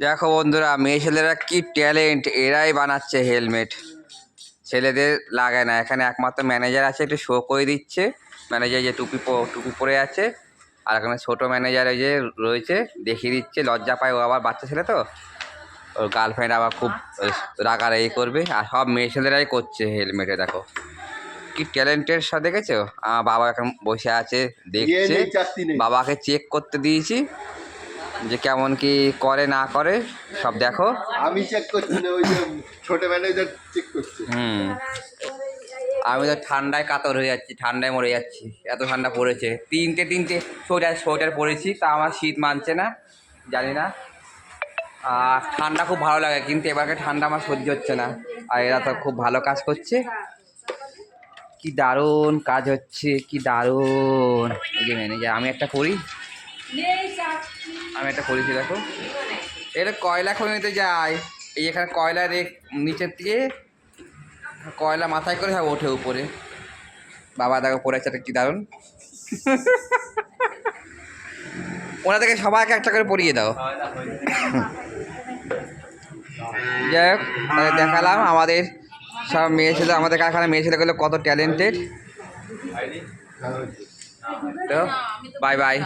দেখো বন্ধুরা, মেয়ে ছেলেরা কি ট্যালেন্ট, এরাই বানাচ্ছে হেলমেট। ছেলেদের লাগায় না। এখানে একমাত্র ম্যানেজার আছে, একটু শো করে দিচ্ছে। ম্যানেজার যে টুপি পরে আছে, আর এখানে ছোটো ম্যানেজার ওই যে রয়েছে, দেখিয়ে দিচ্ছে। লজ্জা পায়, ও আবার বাচ্চা ছেলে তো, ওর গার্লফ্রেন্ড আবার খুব রাগারাগি করবে। আর সব মেয়ে ছেলেরাই করছে হেলমেটে। দেখো কি ট্যালেন্টের সাথে, দেখেছো? আমার বাবা এখন বসে আছে দেখছে। বাবাকে চেক করতে দিয়েছি যে কেমন কি করে না করে, সব দেখো। আমি চেক করছি না, ওই যে ছোট ম্যানেজার চেক করছে। আমি তো ঠান্ডায় কাতর হয়ে যাচ্ছি, ঠান্ডায় মরে যাচ্ছি, এত ঠান্ডা পড়েছে। তিনটে সোয়েটার পরেছি, তা আমার শীত মানছে না, জানি না। আর ঠান্ডা খুব ভালো লাগে, কিন্তু এবারকে ঠান্ডা আমার সহ্য হচ্ছে না। আর এরা তো খুব ভালো কাজ করছে, কি দারুণ কাজ হচ্ছে, কি দারুণ। এই যে ম্যানেজার, আমি একটা করেছি দেখো। এটা কয়লা খনিতে যায়, এই এখানে কয়লা নিচের থেকে কয়লা মাথায় করে সব ওঠে উপরে। বাবা দেখো পড়েছে, একটা কি দারুণ। ওনা থেকে সবাইকে একটা করে পড়িয়ে দাও। যাই হোক, তাহলে দেখালাম আমাদের সব মেয়ে ছেলে, আমাদের কারখানা মেয়ে ছেলেগুলো কত ট্যালেন্টেড। তো বাই বাই।